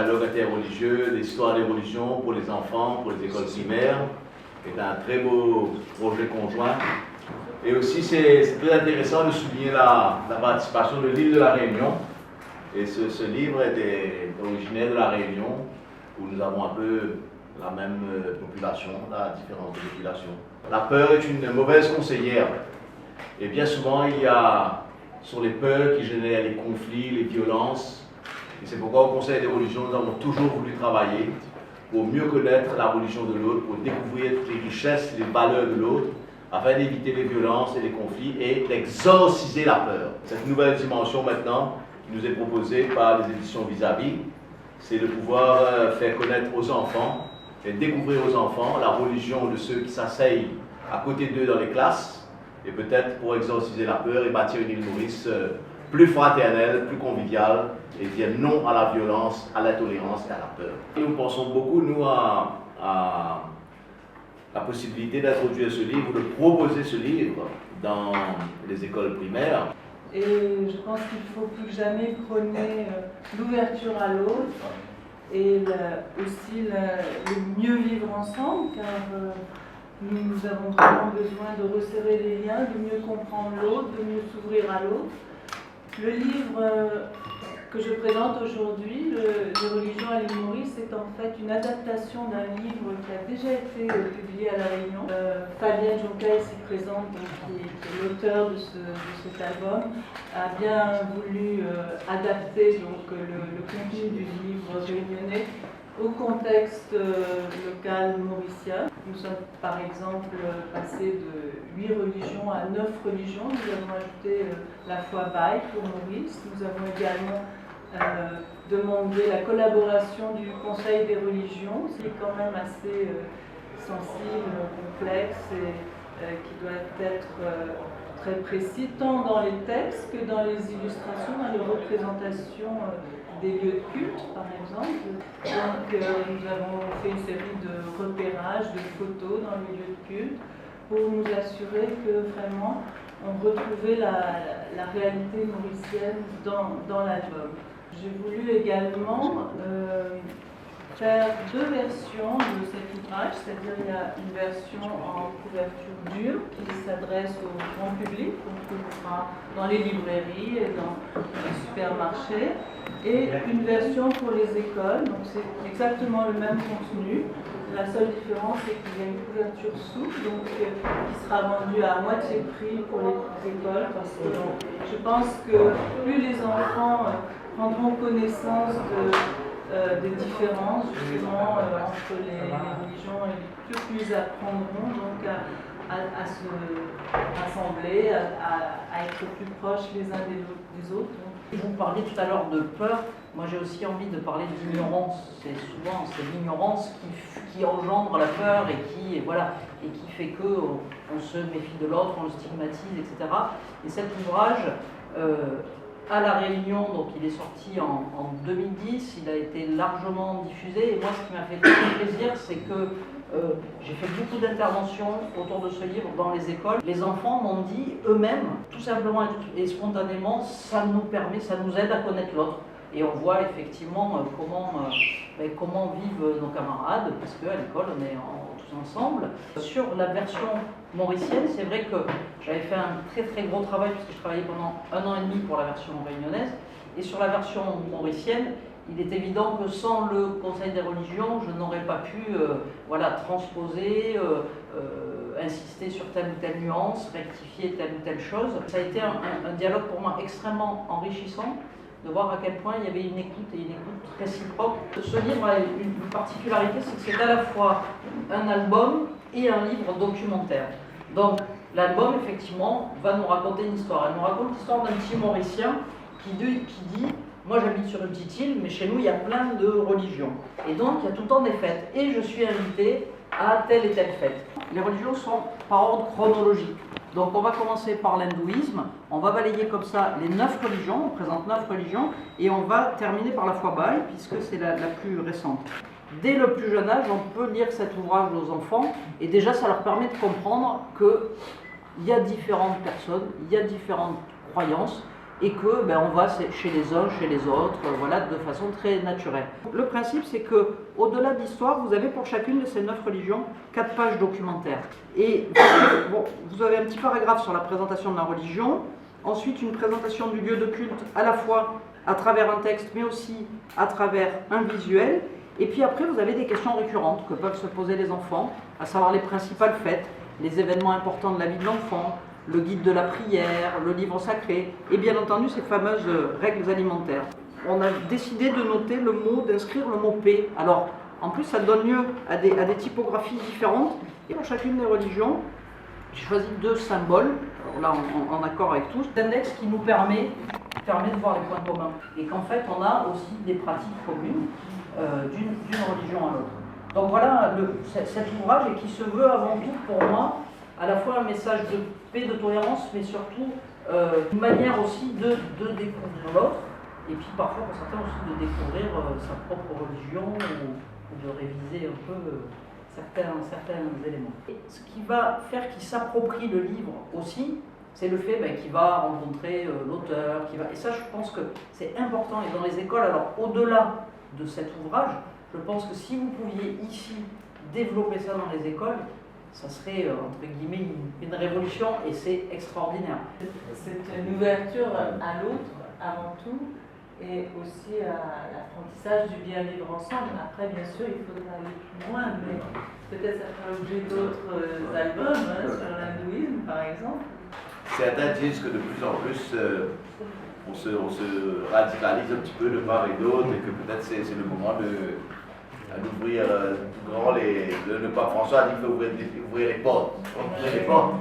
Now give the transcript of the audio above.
dialogue interreligieux, l'histoire des religions pour les enfants, pour les écoles primaires. C'est un très beau projet conjoint. Et aussi, c'est très intéressant de souligner la participation de l'île de la Réunion. Et ce livre est originaire de la Réunion, où nous avons un peu la même population, la différence de population. La peur est une mauvaise conseillère. Et bien souvent, il y a sur les peurs qui génèrent les conflits, les violences. Et c'est pourquoi au Conseil des religions, nous avons toujours voulu travailler pour mieux connaître la religion de l'autre, pour découvrir les richesses, les valeurs de l'autre, afin d'éviter les violences et les conflits et d'exorciser la peur. Cette nouvelle dimension maintenant qui nous est proposée par les éditions Vis-à-vis, c'est de pouvoir faire connaître aux enfants et découvrir aux enfants la religion de ceux qui s'asseyent à côté d'eux dans les classes, et peut-être pour exorciser la peur et bâtir une île Maurice plus fraternelle, plus conviviale, et dire non à la violence, à l'intolérance et à la peur. Et nous pensons beaucoup, nous, à la possibilité d'introduire ce livre, de proposer ce livre dans les écoles primaires. Et je pense qu'il faut plus que jamais prôner l'ouverture à l'autre et aussi le mieux vivre ensemble, car nous avons vraiment besoin de resserrer les liens, de mieux comprendre l'autre, de mieux s'ouvrir à l'autre. Le livre que je présente aujourd'hui, Les religions à l'île Maurice, est en fait une adaptation d'un livre qui a déjà été publié à La Réunion. Fabienne Jonca, ici présente, qui est l'auteur de cet album, a bien voulu adapter le contenu du livre réunionnais au contexte local mauricien. Nous sommes par exemple passés de 8 religions à 9 religions. Nous avons ajouté la foi Baï pour Maurice. Nous avons également demandé la collaboration du Conseil des religions, ce qui est quand même assez sensible, complexe et qui doit être très précis, tant dans les textes que dans les illustrations, dans les représentations des lieux de culte, par exemple. Donc, nous avons fait une série de repérages, de photos dans les lieux de culte pour nous assurer que vraiment on retrouvait la réalité mauricienne dans l'album. J'ai voulu également faire 2 versions de cet ouvrage, c'est-à-dire il y a une version en couverture dure qui s'adresse au grand public, qu'on trouvera dans les librairies et dans les supermarchés, et une version pour les écoles, donc c'est exactement le même contenu. La seule différence, c'est qu'il y a une couverture souple, donc qui sera vendue à moitié prix pour les écoles, parce que je pense que plus les enfants prendront connaissance des différences justement entre les religions, et plus ils apprendront donc à se rassembler, à être plus proches les uns des autres. Vous parliez tout à l'heure de peur, moi j'ai aussi envie de parler d'ignorance. C'est souvent l'ignorance qui engendre la peur et qui fait qu'on se méfie de l'autre, on le stigmatise, etc. Et cet ouvrage, à La Réunion, donc il est sorti en 2010, il a été largement diffusé, et moi ce qui m'a fait très plaisir, c'est que j'ai fait beaucoup d'interventions autour de ce livre dans les écoles. Les enfants m'ont dit eux-mêmes, tout simplement et spontanément, ça nous aide à connaître l'autre. Et on voit effectivement comment vivent nos camarades, parce qu'à l'école on est tous ensemble. Sur la version mauricienne, c'est vrai que j'avais fait un très très gros travail, puisque je travaillais pendant 1 an et demi pour la version réunionnaise. Et sur la version mauricienne, il est évident que sans le Conseil des religions, je n'aurais pas pu transposer, insister sur telle ou telle nuance, rectifier telle ou telle chose. Ça a été un dialogue pour moi extrêmement enrichissant, de voir à quel point il y avait une écoute et une écoute réciproque. Ce livre a une particularité, c'est que c'est à la fois un album et un livre documentaire. Donc l'album, effectivement, va nous raconter une histoire. Elle nous raconte l'histoire d'un petit Mauricien qui dit moi j'habite sur une petite île, mais chez nous il y a plein de religions. Et donc il y a tout le temps des fêtes. Et je suis invité à telle et telle fête. Les religions sont par ordre chronologique. Donc on va commencer par l'hindouisme, on va balayer comme ça les 9 religions, on présente 9 religions, et on va terminer par la foi Baï, puisque c'est la plus récente. Dès le plus jeune âge, on peut lire cet ouvrage aux enfants, et déjà ça leur permet de comprendre qu'il y a différentes personnes, il y a différentes croyances, et que ben, on va chez les uns, chez les autres, voilà, de façon très naturelle. Le principe, c'est que au-delà de l'histoire, vous avez pour chacune de ces 9 religions 4 pages documentaires. Et bon, vous avez un petit paragraphe sur la présentation de la religion, ensuite une présentation du lieu de culte à la fois à travers un texte, mais aussi à travers un visuel. Et puis après, vous avez des questions récurrentes que peuvent se poser les enfants, à savoir les principales fêtes, les événements importants de la vie de l'enfant, le guide de la prière, le livre sacré, et bien entendu ces fameuses règles alimentaires. On a décidé de noter le mot, d'inscrire le mot paix. Alors, en plus, ça donne lieu à des typographies différentes. Et pour chacune des religions, j'ai choisi 2 symboles, alors là en accord avec tous, d'index qui nous permet de voir les points communs. Et qu'en fait, on a aussi des pratiques communes d'une religion à l'autre. Donc voilà cet ouvrage et qui se veut avant tout pour moi à la fois un message de paix, de tolérance, mais surtout une manière aussi de découvrir l'autre, et puis parfois pour certains aussi de découvrir sa propre religion ou de réviser un peu certains éléments. Et ce qui va faire qu'il s'approprie le livre aussi, c'est le fait qu'il va rencontrer l'auteur, et ça je pense que c'est important, et dans les écoles, alors au-delà de cet ouvrage, je pense que si vous pouviez ici développer ça dans les écoles, ça serait entre guillemets une révolution, et c'est extraordinaire. C'est une ouverture à l'autre avant tout, et aussi à l'apprentissage du bien vivre ensemble. Après, bien sûr, il faudra aller plus loin, mais peut-être ça fera l'objet d'autres albums sur l'hindouisme, par exemple. Certains disent que de plus en plus, on se radicalise un petit peu de part et d'autre, et que peut-être c'est le moment d'ouvrir tout grand. Le pape François a dit qu'il faut ouvrir les portes. Ouvrir les portes.